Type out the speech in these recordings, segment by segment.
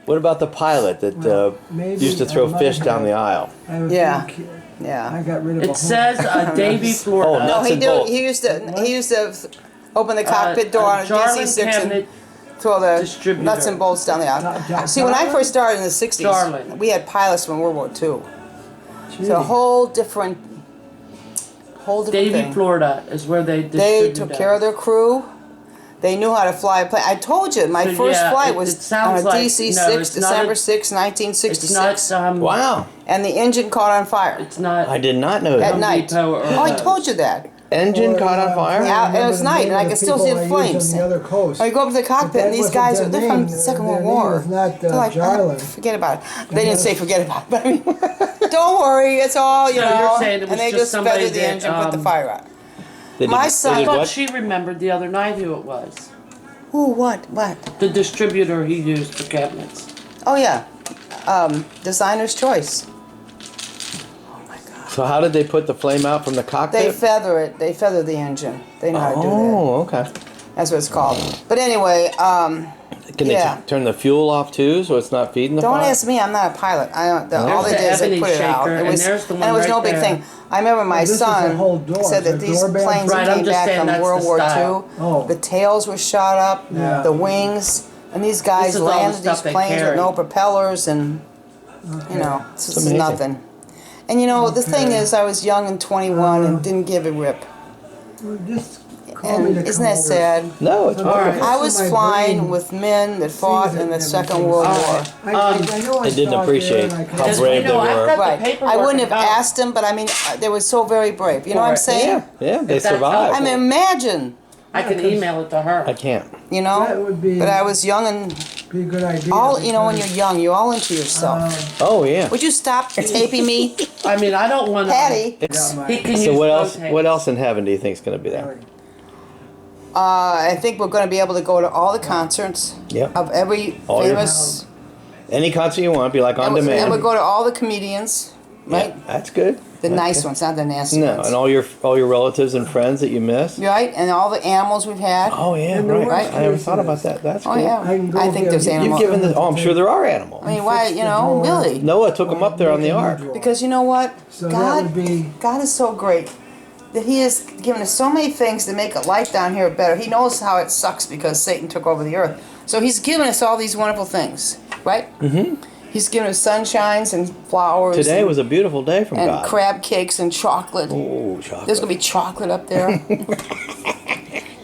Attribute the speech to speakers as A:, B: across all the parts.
A: What about the pilot that used to throw fish down the aisle?
B: Yeah. I got rid of
C: It says Davy, Florida.
A: Oh, nuts and bolts.
B: He used to open the cockpit door on a DC-6 and throw the nuts and bolts down the aisle. See, when I first started in the 60s, we had pilots from World War II. It's a whole different
C: Davy,
B: thing.
C: Florida is where they
B: They took care of their crew. They knew how to fly a plane. I told you, my first flight was on a DC-6, December 6, 1966.
A: Wow.
B: And the engine caught on fire.
C: It's not.
A: I did not know that.
B: At night. Oh, I told you that.
A: Engine caught on fire?
B: Yeah, it was night, and I could still see the flames. I go up to the cockpit, and these guys, they're from the Second World War. They're like, forget about it. They didn't say forget about it, but I mean, don't worry, it's all, you know. And they just feathered the engine, put the fire out. My son...
C: I thought she remembered the other night who it was.
B: Who, what?
C: The distributor he used for cabinets.
B: Oh, yeah. Designer's choice.
A: So how did they put the flame out from the cockpit?
B: They feather it. They feather the engine. They know how to do that.
A: Oh, okay.
B: That's what it's called. But anyway,
A: Can they turn the fuel off too, so it's not feeding the fire?
B: Don't ask me. I'm not a pilot. All they did is they put it out. It was no big thing. I remember my son said that these planes that came back from World War II, the tails were shot up, the wings, and these guys landed these planes with no propellers, and you know, this is nothing. And you know, the thing is, I was young and 21 and didn't give a rip. And isn't that sad?
A: No, it's wonderful.
B: I was flying with men that fought in the Second World War.
A: I didn't appreciate how brave they were.
B: Right. I wouldn't have asked them, but I mean, they were so very brave. You know what I'm saying?
A: Yeah, they survived.
B: I mean, imagine.
C: I can email it to her.
A: I can't.
B: You know? But I was young and...
D: Be a good idea.
B: You know, when you're young, you're all into yourself.
A: Oh, yeah.
B: Would you stop taping me?
C: I mean, I don't want to...
B: Patty.
C: He can
A: So
C: use
A: what else in heaven do you think is going to be there?
B: I think we're going to be able to go to all the concerts of every famous...
A: Any concert you want, be like on demand.
B: And we'll go to all the comedians, right?
A: Yeah, that's good.
B: The nice ones, not the nasty ones.
A: No, and all your relatives and friends that you miss.
B: Right, and all the animals we've had.
A: Oh yeah, right. I never thought about that. That's cool.
B: Oh yeah, I think there's animals.
A: You've given I'm sure there are animals.
B: I mean, why? You know, really?
A: Noah took them up there on the ark.
B: Because you know what? God is so great that He has given us so many things to make life down here better. He knows how it sucks because Satan took over the earth. So He's given us all these wonderful things, right? Mm-hmm. He's given us sunshines and flowers.
A: Today was a beautiful day from God.
B: And crab cakes and chocolate.
A: Oh, chocolate.
B: There's gonna be chocolate up there.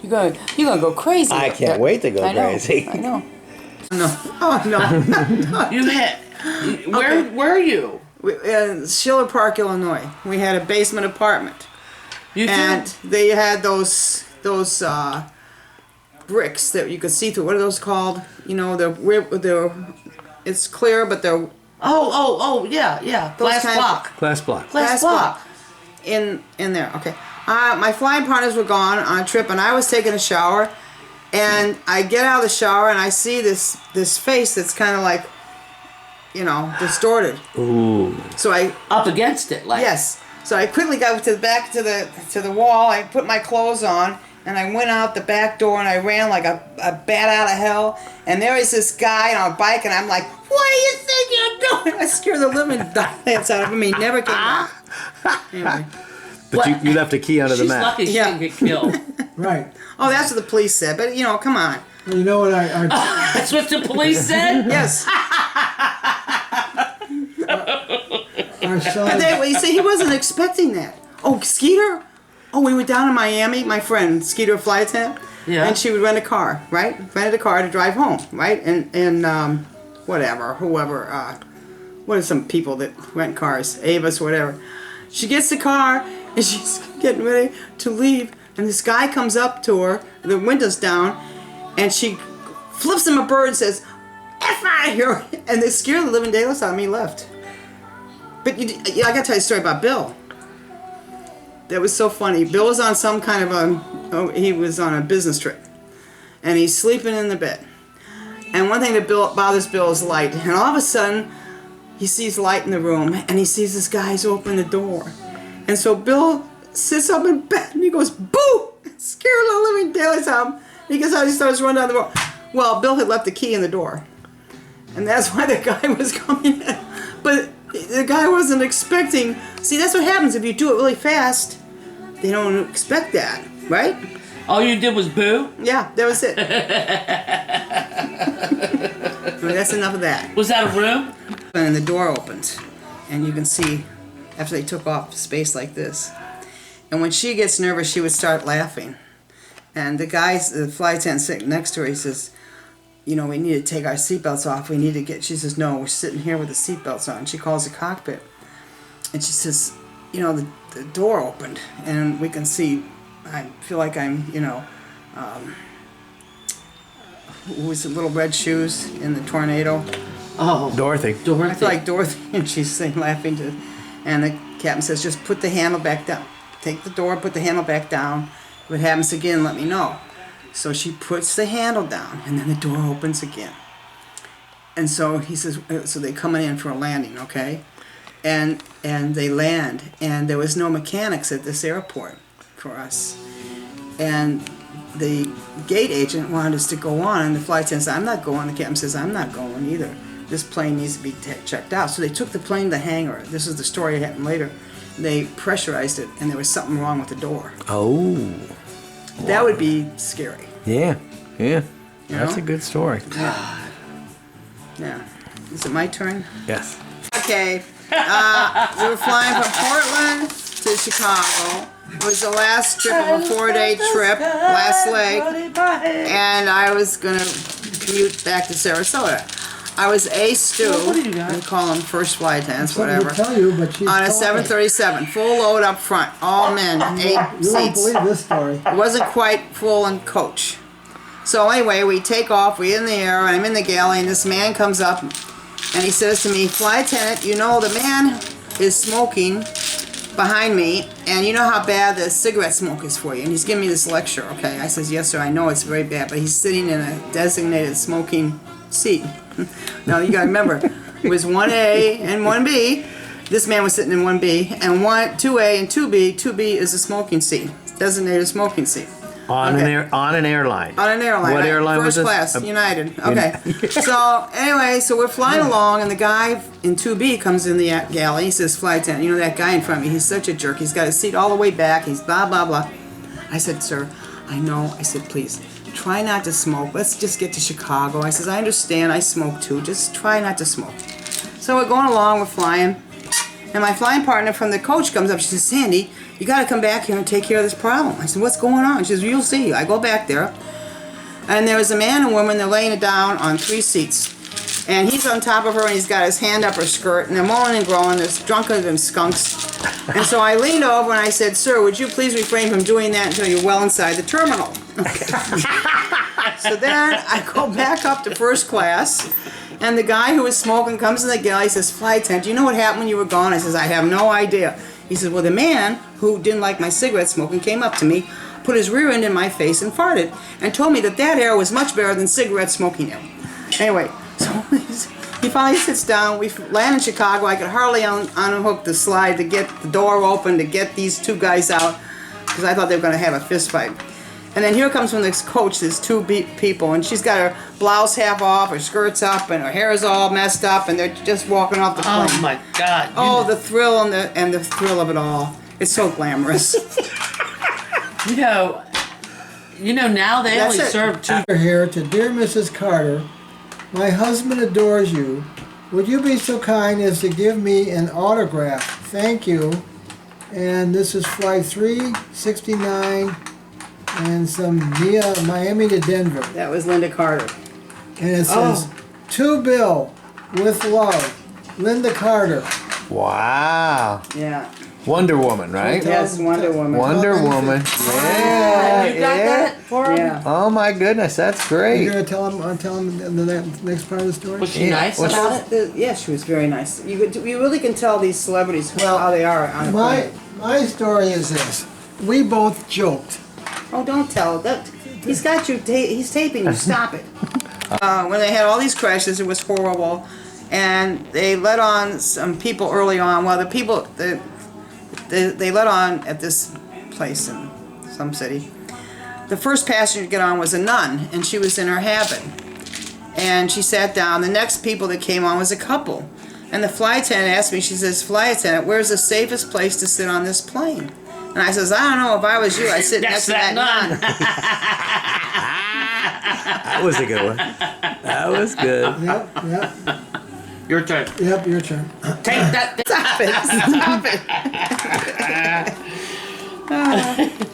B: You're gonna go crazy.
A: I can't wait to go crazy.
B: I know.
C: No. Oh no. You had. Where were you?
B: In Schiller Park, Illinois. We had a basement apartment. And they had those bricks that you could see through. What are those called? You know, it's clear, but they're...
C: Yeah.
A: Glass block.
B: In there, okay. My flying partners were gone on a trip, and I was taking a shower, and I get out of the shower, and I see this face that's kind of like, you know, distorted.
A: Ooh.
B: So I...
C: Up against it, like...
B: Yes. So I quickly got to the back to the wall, I put my clothes on, and I went out the back door and I ran like a bat out of hell. And there is this guy on a bike, and I'm like, "What do you think you're doing?" I scared the living daylights out of him. He never came back. Anyway.
A: But you left a key under the mat.
C: She's lucky she didn't get killed.
D: Right.
B: Oh, that's what the police said. But, you know, come on.
D: You know what
C: That's what the police said?
B: Yes.
D: our son...
B: But you see, he wasn't expecting that. Oh, Skeeter? Oh, we were down in Miami, my friend, Skeeter flight attendant.
C: Yeah.
B: And she would rent a car, right? Rented a car to drive home, right? And whoever, what are some people that rent cars? Avis, whatever. She gets the car, and she's getting ready to leave. And this guy comes up to her, the window's down, and she flips him a bird and says, "F out of here!" And they scared the living daylights out of me, left. But I gotta tell you a story about Bill. That was so funny. Bill was on some kind of he was on a business trip. And he's sleeping in the bed. And one thing that bothers Bill is light. And all of a sudden, he sees light in the room. And he sees this guy's open the door. And so Bill sits up in bed and he goes, "Boo!" Scared the living daylights out of him. He gets out, he starts running down the road. Well, Bill had left the key in the door. And that's why the guy was coming in. But the guy wasn't expecting. See, that's what happens if you do it really fast. They don't expect that, right?
C: All you did was boo?
B: Yeah, that was it. Well, that's enough of that.
C: Was that a room?
B: And the door opens, and you can see after they took off space like this. And when she gets nervous, she would start laughing. And the flight attendant sitting next to her, he says, you know, we need to take our seatbelts off. We need to get, she says, no, we're sitting here with the seatbelts on. She calls the cockpit. And she says, you know, the door opened, and we can see, I feel like I'm, you know, who was the little red shoes in the tornado?
C: Oh.
A: Dorothy.
B: I feel like Dorothy, and she's saying, laughing to, and the captain says, just put the handle back down. Take the door, put the handle back down. If it happens again, let me know. So she puts the handle down, and then the door opens again. And so he says, so they're coming in for a landing, okay? And they land, and there was no mechanics at this airport for us. And the gate agent wanted us to go on, and the flight attendant said, I'm not going. The captain says, I'm not going either. This plane needs to be checked out. So they took the plane to the hangar. This is the story that happened later. They pressurized it, and there was something wrong with the door.
A: Oh.
B: That would be scary.
A: Yeah. Yeah.
B: You
A: That's
B: know?
A: a good story.
B: Yeah. Is it my turn?
A: Yes.
B: Okay. We were flying from Portland to Chicago. It was the last trip of a 4-day trip, last leg, and I was going to commute back to Sarasota. I was a Stu,
C: What do you got?
B: we call them first flight attendants,
D: Something
B: whatever,
D: to tell you, but she's
B: on a
D: talking.
B: 737, full load up front, all men, 8
D: You won't
B: seats.
D: believe this story.
B: It wasn't quite full in coach. So anyway, we take off, we're in the air, and I'm in the galley, and this man comes up, and he says to me, flight attendant, you know the man is smoking behind me, and you know how bad the cigarette smoke is for you. And he's giving me this lecture, okay? I says, yes sir, I know it's very bad, but he's sitting in a designated smoking seat. Now you gotta remember, it was 1A and 1B. This man was sitting in 1B, and 2A and 2B. 2B is a smoking seat, designated smoking seat.
A: On
B: Okay.
A: an airline.
B: On an airline.
A: What
B: right?
A: airline was
B: First
A: this?
B: class, United. Okay. So anyway, so we're flying along, and the guy in 2B comes in the galley. He says, flight attendant, you know that guy in front of me, he's such a jerk. He's got his seat all the way back. He's blah, blah, blah. I said, sir, I know. I said, please, try not to smoke. Let's just get to Chicago. I says, I understand. I smoke too. Just try not to smoke. So we're going along. We're flying. And my flying partner from the coach comes up. She says, Sandy, you got to come back here and take care of this problem. I said, what's going on? She says, you'll see. I go back there. And there was a man and woman. They're laying it down on 3 seats. And he's on top of her, and he's got his hand up her skirt. And they're moaning and groaning. They're drunker than skunks. And so I leaned over and I said, sir, would you please refrain from doing that until you're well inside the terminal? Okay. So then I go back up to first class. And the guy who was smoking comes in the galley. He says, flight attendant, do you know what happened when you were gone? I says, I have no idea. He says, well, the man who didn't like my cigarette smoking came up to me, put his rear end in my face and farted, and told me that that air was much better than cigarette smoking air. Anyway, so he finally sits down. We land in Chicago. I could hardly unhook the slide to get the door open to get these 2 guys out, because I thought they were going to have a fist fight. And then here comes from this coach, there's 2 people, and she's got her blouse half off, her skirt's up, and her hair is all messed up, and they're just walking off the plane.
C: Oh my God.
B: Oh, the thrill and the thrill of it all. It's so glamorous.
C: You know now they
B: That's
C: only
B: it.
C: serve 2.
D: Here to dear Mrs. Carter, my husband adores you. Would you be so kind as to give me an autograph? Thank you. And this is flight 369 and some via Miami to Denver.
B: That was Linda Carter.
D: And it says, to Bill, with love, Linda Carter.
A: Wow.
B: Yeah.
A: Wonder Woman, right?
B: Yes, Wonder Woman.
A: Wonder Woman. Yeah.
C: You got that for him?
B: Yeah.
A: Oh my goodness, that's
D: You're
A: great.
D: going to tell him the next part of the story?
C: Was she
A: Yeah.
C: nice
A: What's-
C: about it?
B: Yeah, she was very nice. You really can tell these celebrities how they are on a plane.
D: My story is this. We both joked.
B: Oh, don't tell that. He's got you. He's taping you. Stop it. When they had all these crashes, it was horrible, and they let on some people early on. Well, the people they let on at this place in some city. The first passenger to get on was a nun, and she was in her habit. And she sat down. The next people that came on was a couple. And the flight attendant asked me, she says, "Flight attendant, where's the safest place to sit on this plane?" And I says, "I don't know. If I was you, I'd sit next to that nun."
A: That was a good one. That was good.
D: Yep.
C: Your turn.
D: Yep, your turn.
C: Take that.
B: Stop it. Stop it.